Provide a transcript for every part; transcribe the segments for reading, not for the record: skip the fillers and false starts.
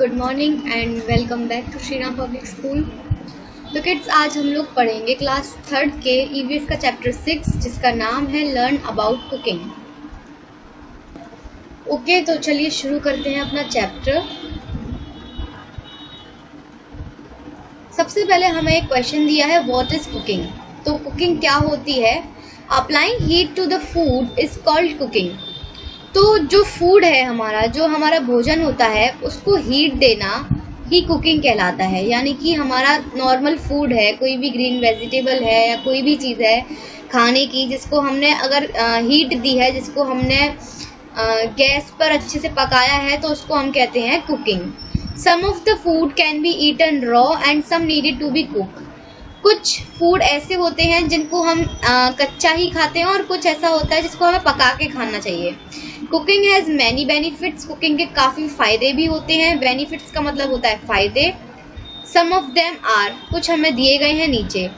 Good morning and welcome back to Shriram public school. तो kids, आज हम लोग पढ़ेंगे क्लास 3rd के ईवीएस का चैप्टर 6 जिसका नाम है लर्न अबाउट कुकिंग। ओके, तो चलिए शुरू करते हैं अपना चैप्टर। सबसे पहले हमें एक क्वेश्चन दिया है, व्हाट इज कुकिंग। तो कुकिंग क्या होती है? Applying heat to the food is called cooking. तो जो फूड है हमारा, जो हमारा भोजन होता है, उसको हीट देना ही कुकिंग कहलाता है। यानी कि हमारा नॉर्मल फूड है, कोई भी ग्रीन वेजिटेबल है या कोई भी चीज़ है खाने की, जिसको हमने अगर हीट दी है, जिसको हमने गैस पर अच्छे से पकाया है, तो उसको हम कहते हैं cooking. Some of the food can be eaten raw and some needed to be cook. कुछ फूड ऐसे होते हैं जिनको हम कच्चा ही खाते हैं और कुछ ऐसा होता है जिसको हमें पका के खाना चाहिए। Cooking has many benefits. Cooking के काफ़ी फ़ायदे भी होते हैं। बेनिफिट्स का मतलब होता है फ़ायदे। सम ऑफ देम आर, कुछ हमें दिए गए हैं नीचे।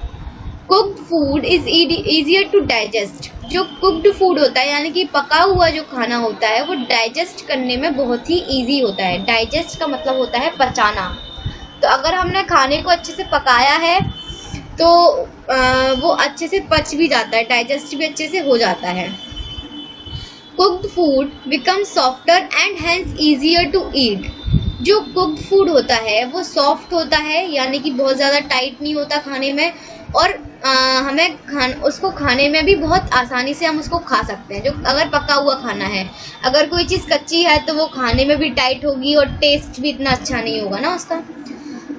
Cooked food is easier to digest. जो कुक्ड फूड होता है यानी कि पका हुआ जो खाना होता है, वो डाइजेस्ट करने में बहुत ही ईजी होता है। डाइजेस्ट का मतलब होता है पचाना। तो अगर हमने खाने को अच्छे से पकाया है तो वो अच्छे से पच भी जाता है, डाइजेस्ट भी अच्छे से हो जाता है। Cooked food become softer and hence easier to eat. जो कुक्ड फूड होता है वो सॉफ्ट होता है, यानी कि बहुत ज़्यादा टाइट नहीं होता खाने में, और हमें उसको खाने में भी बहुत आसानी से हम उसको खा सकते हैं। जो अगर पका हुआ खाना है, अगर कोई चीज़ कच्ची है तो वो खाने में भी टाइट होगी और टेस्ट भी इतना अच्छा नहीं होगा ना उसका।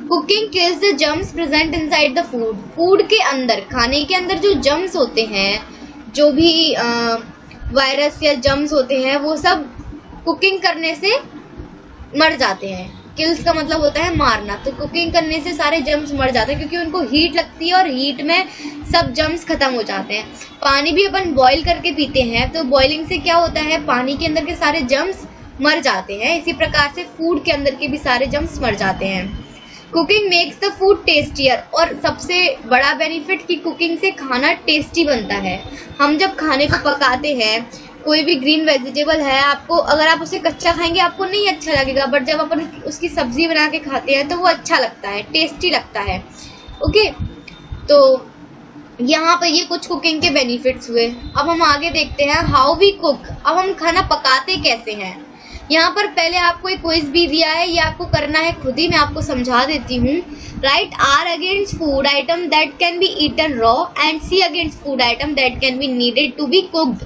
Cooking kills the germs present inside the food. Food के अंदर, खाने के अंदर जो जर्म्स होते हैं, जो भी वायरस या जर्म्स होते हैं, वो सब कुकिंग करने से मर जाते हैं। किल्स का मतलब होता है मारना। तो कुकिंग करने से सारे जर्म्स मर जाते हैं, क्योंकि उनको हीट लगती है और हीट में सब जर्म्स खत्म हो जाते हैं। पानी भी अपन बॉईल करके पीते हैं, तो बॉइलिंग से क्या होता है, पानी के अंदर के सारे जर्म्स मर जाते हैं। इसी प्रकार से फूड के अंदर के भी सारे जर्म्स मर जाते हैं। Cooking makes the food tastier. और सबसे बड़ा बेनिफिट कि कुकिंग से खाना टेस्टी बनता है। हम जब खाने को पकाते हैं, कोई भी ग्रीन वेजिटेबल है, आपको अगर आप उसे कच्चा खाएंगे आपको नहीं अच्छा लगेगा, बट जब अपन उसकी सब्जी बना के खाते हैं तो वो अच्छा लगता है, टेस्टी लगता है। ओके, तो यहाँ पर ये कुछ कुकिंग के बेनिफिट्स हुए। अब हम आगे देखते हैं हाउ वी कुक। अब हम खाना पकाते कैसे हैं। यहाँ पर पहले आपको एक क्विज भी दिया है, ये आपको करना है खुद ही, मैं आपको समझा देती हूँ। Write R against food item that can be eaten raw and C against food item that can be needed to be cooked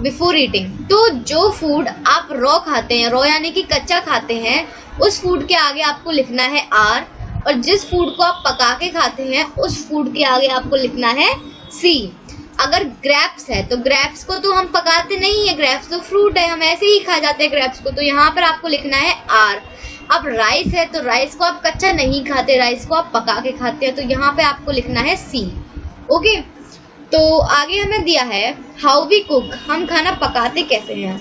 before eating. तो जो फूड आप रॉ खाते हैं, रॉ यानी कि कच्चा खाते हैं, उस फूड के आगे आपको लिखना है आर, और जिस फूड को आप पका के खाते हैं उस फूड के आगे आपको लिखना है सी। अगर ग्रेप्स है तो ग्रेप्स को तो हम पकाते नहीं है, ग्रेप्स तो फ्रूट है, हम ऐसे ही खा जाते हैं ग्रेप्स को, तो यहाँ पर आपको लिखना है आर। अब राइस है तो राइस को आप कच्चा नहीं खाते, राइस को आप पका के खाते हैं, तो यहाँ पे आपको लिखना है सी। ओके, तो आगे हमें दिया है हाउ वी कुक। हम खाना पकाते कैसे हैं।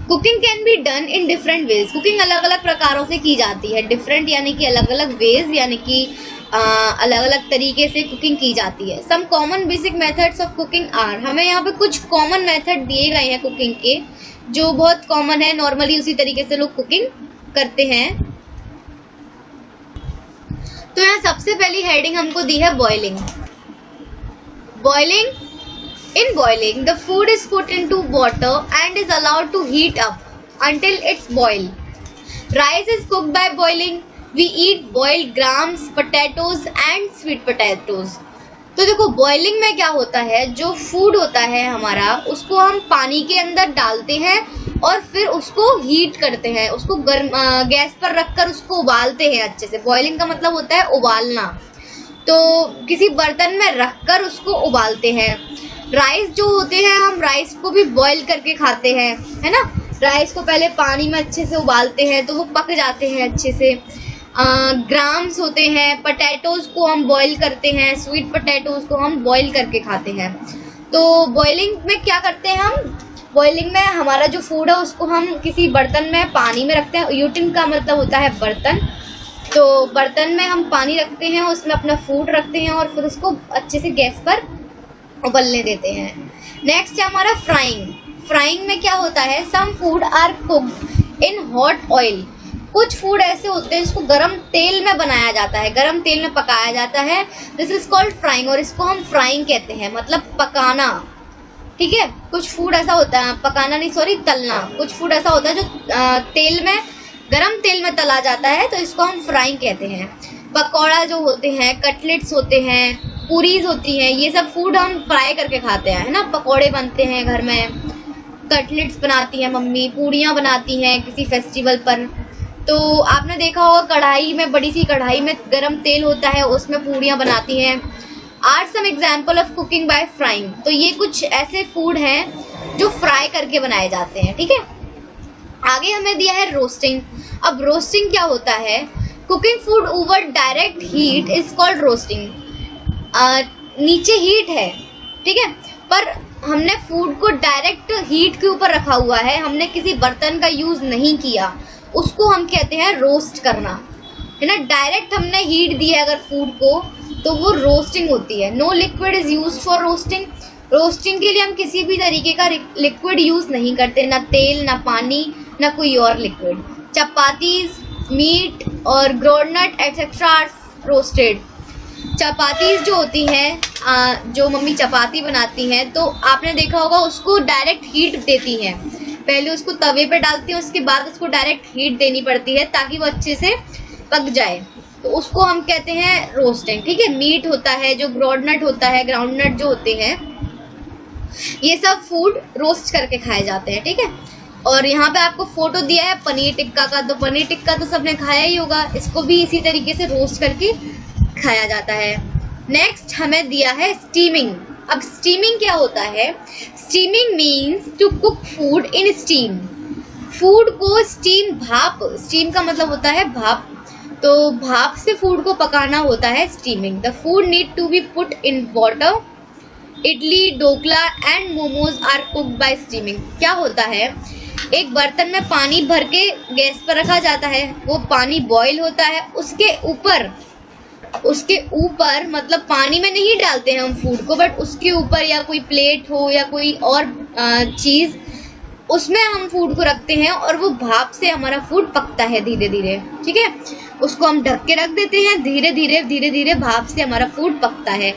Cooking can be done in different ways. Cooking अलग अलग प्रकारों से की जाती है। डिफरेंट यानी कि अलग अलग वेज, यानी कि अलग अलग तरीके से कुकिंग की जाती है। Some common basic methods of cooking are. हमें यहाँ पे कुछ कॉमन मेथड दिए गए हैं कुकिंग के, जो बहुत कॉमन है, नॉर्मली उसी तरीके से लोग कुकिंग करते हैं। तो यहाँ सबसे पहली हेडिंग हमको दी है boiling. Boiling, in boiling the food is put into water and is allowed to heat up until it's boiled. Rice is cooked by boiling. We eat boiled grams, potatoes and sweet potatoes. तो देखो, boiling में क्या होता है, जो food होता है हमारा, उसको हम पानी के अंदर डालते हैं और फिर उसको हीट करते हैं, उसको गैस पर रखकर उसको उबालते हैं अच्छे से। बॉइलिंग का मतलब होता है उबालना। तो किसी बर्तन में रखकर उसको उबालते हैं। राइस जो होते हैं, हम राइस को भी बॉईल करके खाते हैं, है ना। राइस को पहले पानी में अच्छे से उबालते हैं तो वो पक जाते हैं अच्छे से। ग्राम्स होते हैं। पोटैटोज़ को हम बॉईल करते हैं, स्वीट पोटैटोज़ को हम बॉईल करके खाते हैं। तो बॉइलिंग में क्या करते हैं हम, बॉइलिंग में हमारा जो फूड है उसको हम किसी बर्तन में पानी में रखते हैं। यूटिन का मतलब होता है बर्तन। तो बर्तन में हम पानी रखते हैं, उसमें अपना फूड रखते हैं और फिर उसको अच्छे से गैस पर उबलने देते हैं। नेक्स्ट है हमारा फ्राइंग। फ्राइंग में क्या होता है, some food are cooked in hot oil. कुछ फूड ऐसे होते हैं जिसको गरम तेल में बनाया जाता है, गरम तेल में पकाया जाता है, दिस इज कॉल्ड फ्राइंग, और इसको हम फ्राइंग कहते हैं, मतलब पकाना। ठीक है, कुछ फूड ऐसा होता है, पकाना नहीं सॉरी तलना, कुछ फूड ऐसा होता है जो तेल में, गरम तेल में तला जाता है, तो इसको हम फ्राइंग कहते हैं। पकौड़ा जो होते हैं, कटलेट्स होते हैं, पूरीज होती हैं, ये सब फूड हम फ्राई करके खाते हैं, है ना। पकौड़े बनते हैं घर में, कटलेट्स बनाती हैं मम्मी, पूड़ियाँ बनाती हैं किसी फेस्टिवल पर। तो आपने देखा होगा कढ़ाई में, बड़ी सी कढ़ाई में गरम तेल होता है, उसमें पूड़ियाँ बनाती हैं। Are some example of cooking by frying, तो ये कुछ ऐसे फूड हैं जो फ्राई करके बनाए जाते हैं। ठीक है, आगे हमें दिया है रोस्टिंग। अब रोस्टिंग क्या होता है? Cooking food over direct heat is called roasting. नीचे हीट है, ठीक है, पर हमने फूड को डायरेक्ट हीट के ऊपर रखा हुआ है, हमने किसी बर्तन का यूज नहीं किया, उसको हम कहते हैं रोस्ट करना, है ना। डायरेक्ट हमने हीट दी है अगर फूड को, तो वो रोस्टिंग होती है। No liquid is use for roasting. Roasting के लिए हम किसी भी तरीके का लिक्विड यूज नहीं करते, ना तेल, ना पानी, ना कोई और लिक्विड। चपातीज, मीट और groundnut etcetera are roasted. Chapatis जो होती हैं, जो मम्मी चपाती बनाती हैं, तो आपने देखा होगा उसको डायरेक्ट हीट देती हैं, पहले उसको तवे पे डालती हैं, उसके बाद उसको डायरेक्ट हीट देनी पड़ती है ताकि वो अच्छे से पक जाए, तो उसको हम कहते हैं रोस्टिंग। ठीक है, मीट होता है, जो ग्राउंडनट होता है, ग्राउंडनट जो होते हैं, ये सब फूड रोस्ट करके खाए जाते हैं। ठीक है, और यहाँ पे आपको फोटो दिया है पनीर टिक्का का, तो पनीर टिक्का तो सबने खाया ही होगा, इसको भी इसी तरीके से रोस्ट करके खाया जाता है। नेक्स्ट हमें दिया है स्टीमिंग। अब स्टीमिंग क्या होता है? Steaming means to cook food in steam. Food को स्टीम, भाप, स्टीम का मतलब होता है भाप, तो भाप से फूड को पकाना होता है steaming. The food need to be put in water. Idli, dhokla and momos are cooked by steaming. क्या होता है? एक बर्तन में पानी भर के गैस पर रखा जाता है, वो पानी बॉईल होता है, उसके ऊपर मतलब पानी में नहीं डालते हैं हम फूड को, बट उसके ऊपर या कोई प्लेट हो या कोई और चीज़, उसमें हम फूड को रखते हैं और वो भाप से हमारा फूड पकता है धीरे धीरे। ठीक है, उसको हम ढक के रख देते हैं, धीरे धीरे भाप से हमारा फूड पकता है।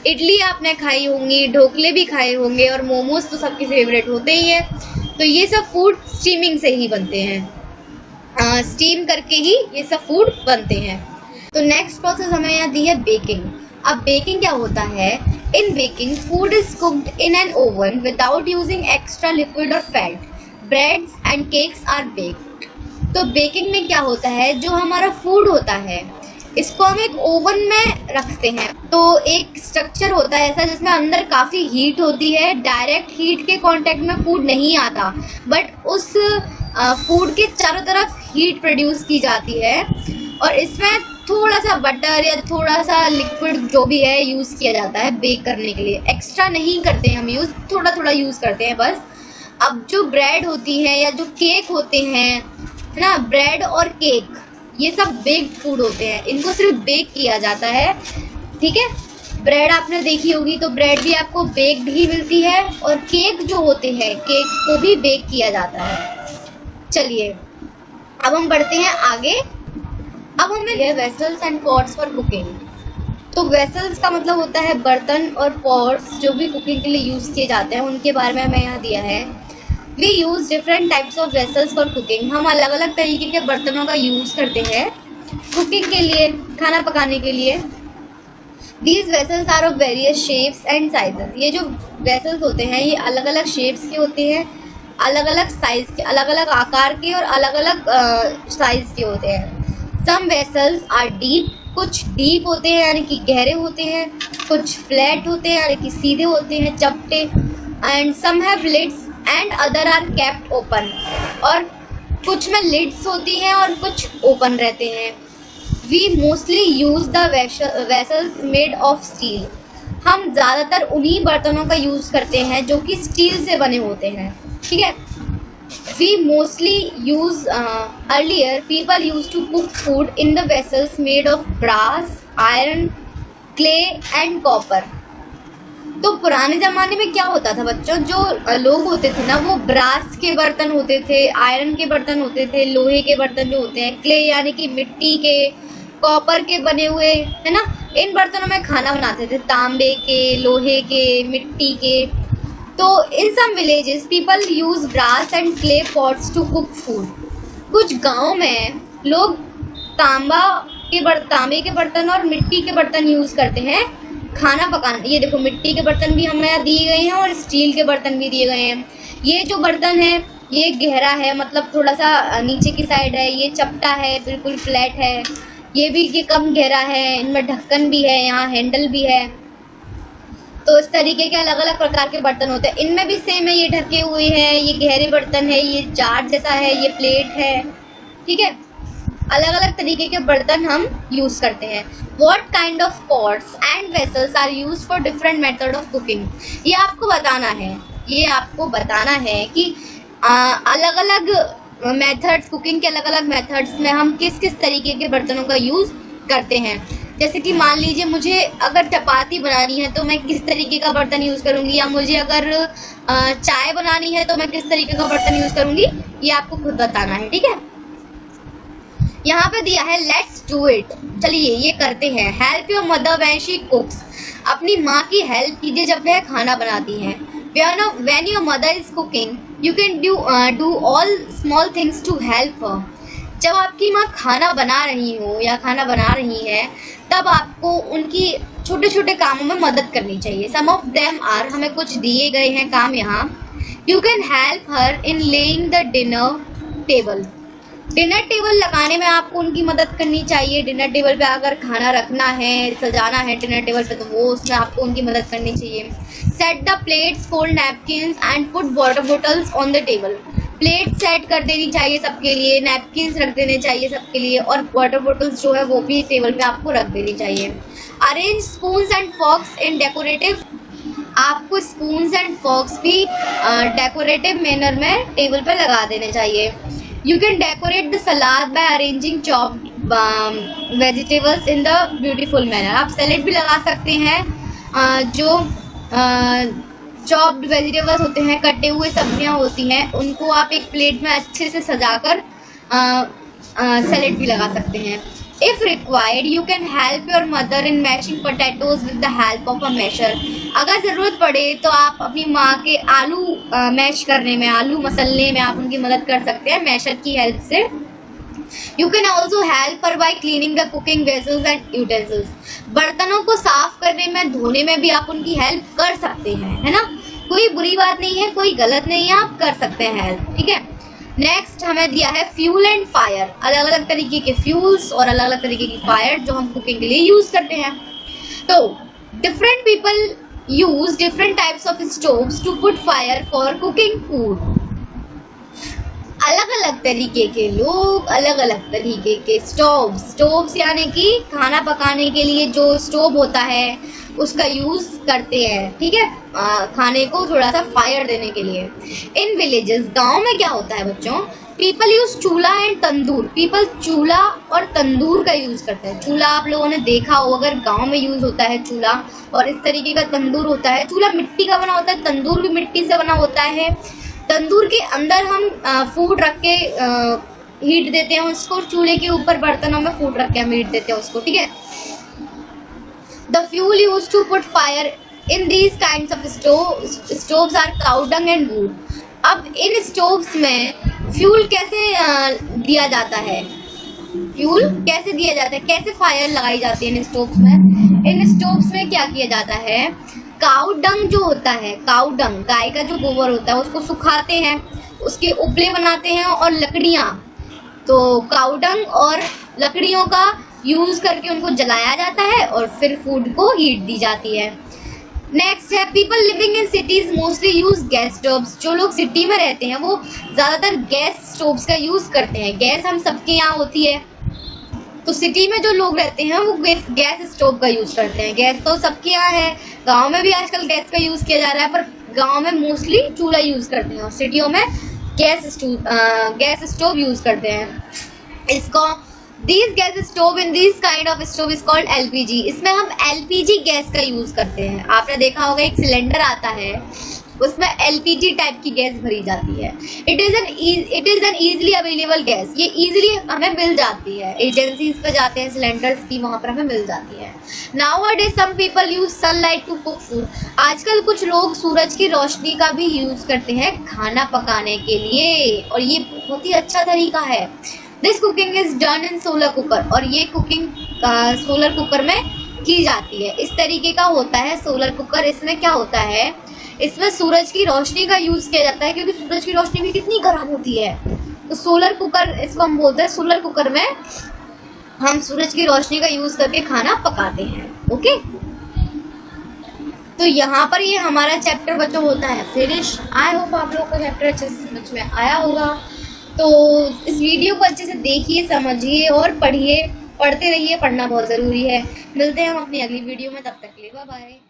इडली आपने खाई होंगी, ढोकले भी खाए होंगे, और मोमोज तो सबके फेवरेट होते ही हैं। तो ये सब फूड स्टीमिंग से ही बनते हैं, स्टीम करके ही ये सब फूड बनते हैं। तो नेक्स्ट प्रोसेस हमें यहाँ दी है बेकिंग। अब बेकिंग क्या होता है? In baking food is cooked in an oven without using extra liquid और fat. Breads and cakes are baked. तो बेकिंग में क्या होता है? जो हमारा फूड होता है, इसको हम एक ओवन में रखते हैं, तो एक स्ट्रक्चर होता है ऐसा जिसमें अंदर काफ़ी हीट होती है, डायरेक्ट हीट के कांटेक्ट में फूड नहीं आता, बट उस फूड के चारों तरफ हीट प्रोड्यूस की जाती है, और इसमें थोड़ा सा बटर या थोड़ा सा लिक्विड जो भी है यूज़ किया जाता है बेक करने के लिए। एक्स्ट्रा नहीं करते हैं हम यूज़, थोड़ा थोड़ा यूज़ करते हैं बस। अब जो ब्रेड होती है या जो केक होते हैं, है ना, ब्रेड और केक, ये सब बेक्ड फूड होते हैं, इनको सिर्फ बेक किया जाता है। ठीक है, ब्रेड आपने देखी होगी, तो ब्रेड भी आपको बेक्ड ही मिलती है, और केक जो होते हैं, केक को भी बेक किया जाता है। चलिए अब हम बढ़ते हैं आगे। अब हमें vessels and pots for cooking. तो वेसल्स का मतलब होता है बर्तन, और पॉट्स जो भी कुकिंग के लिए यूज़ किए जाते हैं उनके बारे में हमें यहाँ दिया है। We use different types of vessels for cooking. हम अलग अलग तरीके के बर्तनों का यूज़ करते हैं कुकिंग के लिए, खाना पकाने के लिए। These vessels are of various shapes and sizes. ये जो वेसल्स होते हैं ये अलग अलग शेप्स के होते हैं, अलग अलग साइज के, अलग अलग आकार के और अलग अलग साइज के होते हैं। सम वेसल्स आर डीप, कुछ डीप होते हैं यानी कि गहरे होते हैं, कुछ फ्लैट होते हैं यानी कि सीधे होते हैं, चपटे, and some have lids and other are kept open. और कुछ में लिड्स होती हैं और कुछ ओपन रहते हैं। We mostly use the vessels made of steel. हम ज़्यादातर उन्हीं बर्तनों का यूज़ करते हैं जो कि स्टील से बने होते हैं। ठीक है, we mostly use earlier people used to cook food in the vessels made of brass, iron, clay and copper। तो पुराने ज़माने में क्या होता था बच्चों, जो लोग होते थे ना वो ब्रास के बर्तन होते थे, आयरन के बर्तन होते थे, लोहे के बर्तन जो होते हैं, क्ले यानी कि मिट्टी के, कॉपर के बने हुए, है ना, इन बर्तनों में खाना बनाते थे, तांबे के, लोहे के, मिट्टी के। तो in some villages people use brass and clay pots to cook food. कुछ गाँव में लोग तांबे के बर्तन और मिट्टी के बर्तन यूज़ करते हैं खाना पकाने। ये देखो मिट्टी के बर्तन भी हमें दिए गए हैं और स्टील के बर्तन भी दिए गए हैं। ये जो बर्तन है ये गहरा है, मतलब थोड़ा सा नीचे की साइड है, ये चपटा है, बिल्कुल फ्लैट है। ये कम गहरा है, इनमें ढक्कन भी है, यहाँ हैंडल भी है। तो इस तरीके के अलग अलग प्रकार के बर्तन होते हैं। इनमें भी सेम है, ये ढके हुए हैं, ये गहरे बर्तन है, ये जार जैसा है, ये प्लेट है, ठीक है। अलग अलग तरीके के बर्तन हम यूज़ करते हैं। What kind of pots and vessels are used for different method of cooking? ये आपको बताना है कि अलग अलग मेथड्स, कुकिंग के अलग अलग मेथड्स में हम किस किस तरीके के बर्तनों का यूज़ करते हैं। जैसे कि मान लीजिए मुझे अगर चपाती बनानी है तो मैं किस तरीके का बर्तन यूज़ करूँगी, या मुझे अगर चाय बनानी है तो मैं किस तरीके का बर्तन यूज़ करूँगी, ये आपको खुद बताना है, ठीक है। यहाँ पे दिया है लेट्स डू इट, चलिए ये करते हैं। Help your mother when she कुक्स, अपनी माँ की हेल्प कीजिए जब वह खाना बनाती हैं। When your mother is cooking you can do all small things to help her, जब आपकी माँ खाना बना रही हो या खाना बना रही है तब आपको उनकी छोटे छोटे कामों में मदद करनी चाहिए। सम ऑफ देम आर, हमें कुछ दिए गए हैं काम यहाँ। You can help her in laying the dinner table, dinner table लगाने में आपको उनकी मदद करनी चाहिए। डिनर टेबल पे अगर खाना रखना है, सजाना है डिनर टेबल पे, तो वो उसमें आपको उनकी मदद करनी चाहिए। Set the plates, fold napkins and put water bottles on the table, plate set कर देनी चाहिए सबके लिए, नैपकिन्स रख देने चाहिए सबके लिए, और वाटर बोटल्स जो है वो भी टेबल पे आपको रख देनी चाहिए। Arrange spoons and forks in decorative, आपको स्पून्स एंड फॉक्स भी डेकोरेटिव मैनर में टेबल पे लगा देने चाहिए। You can decorate the salad by arranging chopped vegetables in the beautiful manner, आप सैलेड भी लगा सकते हैं। जो चॉप्ड वेजिटेबल्स होते हैं, कटे हुए सब्जियां होती हैं, उनको आप एक प्लेट में अच्छे से सजाकर सैलेड भी लगा सकते हैं। If required, you can help your mother in mashing potatoes with the help of a masher, अगर ज़रूरत पड़े तो आप अपनी माँ के आलू मैश करने में, आलू मसलने में आप उनकी मदद कर सकते हैं मैशर की हेल्प से। You can also help her by cleaning the cooking vessels and utensils, बर्तनों को साफ करने में, धोने में भी आप उनकी हेल्प कर सकते हैं, है ना। कोई बुरी बात नहीं है, कोई गलत नहीं है, आप कर सकते हैं हेल्प, ठीक है। नेक्स्ट हमें दिया है फ्यूल एंड फायर, अलग अलग तरीके के फ्यूल्स और अलग अलग तरीके की फायर जो हम कुकिंग के लिए यूज करते हैं। तो different people use different types of stoves to put fire for cooking food, अलग अलग तरीके के लोग अलग अलग तरीके के स्टोव्स यानी कि खाना पकाने के लिए जो स्टोव होता है उसका यूज़ करते हैं, ठीक है, खाने को थोड़ा सा फायर देने के लिए। इन विलेजेस, गांव में क्या होता है बच्चों, पीपल यूज चूल्हा एंड तंदूर, पीपल चूल्हा और तंदूर का यूज़ करते हैं। चूल्हा आप लोगों ने देखा हो, अगर गांव में यूज़ होता है चूल्हा, और इस तरीके का तंदूर होता है। चूल्हा मिट्टी का बना होता है, तंदूर भी मिट्टी से बना होता है। तंदूर के अंदर हम फूड रख के हीट देते हैं उसको, चूल्हे के ऊपर बर्तनों में फूड रख के हम हीट देते हैं उसको, ठीक है। The fuel used to put fire in these kinds of stoves are cow dung and wood। अब इन स्टोव्स में फ्यूल कैसे दिया जाता है, कैसे फायर लगाई जाती है इन स्टोव्स में। इन स्टोव्स में क्या किया जाता है, काऊ डंग जो होता है, काऊ डंग गाय का जो गोबर होता है उसको सुखाते हैं, उसके उपले बनाते हैं और लकड़ियाँ, तो काऊ डंग और लकड़ियों का यूज करके उनको जलाया जाता है और फिर फूड को हीट दी जाती है। नेक्स्ट है people living in cities mostly use gas stoves, जो लोग सिटी में रहते हैं वो ज़्यादातर गैस स्टोव्स का यूज़ करते हैं। गैस हम सबके यहाँ होती है, तो सिटी में जो लोग रहते हैं वो गैस स्टोव का यूज़ करते हैं। गैस तो सबके यहाँ है, गाँव में भी आजकल गैस का यूज़ किया जा रहा है, पर गाँव में मोस्टली चूल्हा यूज़ करते हैं और सिटियों में गैस स्टोव यूज़ करते हैं। इसको this gas stove in this kind of stove is called LPG. इसमें हम एलपीजी गैस का यूज करते हैं। आपने देखा होगा एक सिलेंडर आता है, उसमें एलपीजी टाइप की गैस भरी जाती है। It is an easily available gas. ये इजीली हमें मिल जाती है, एजेंसीज पे जाते हैं सिलेंडर्स की, वहां पर हमें मिल जाती है। Nowadays some people use sunlight to cook food. आजकल कुछ लोग सूरज की रोशनी का भी यूज करते हैं खाना पकाने के लिए, और ये बहुत ही अच्छा तरीका है। This cooking is done in solar cooker, और ये कुकिंग सोलर कुकर में की जाती है। इस तरीके का होता है सोलर कुकर। इसमें क्या होता है, इसमें सूरज की रोशनी का यूज किया जाता है, क्योंकि सूरज की रोशनी भी कितनी गर्म होती है। तो सोलर कुकर इसको हम बोलते हैं। सोलर कुकर में हम सूरज की रोशनी का यूज करके खाना पकाते हैं। ओके, तो यहाँ पर ये हमारा चैप्टर बच्चों होता है फिनिश। आई होप आप लोगों को चैप्टर अच्छे से समझ में आया होगा। तो इस वीडियो को अच्छे से देखिए, समझिए और पढ़िए, पढ़ते रहिए। पढ़ना बहुत ज़रूरी है। मिलते हैं हम अपनी अगली वीडियो में, तब तक के लिए बाय बाय।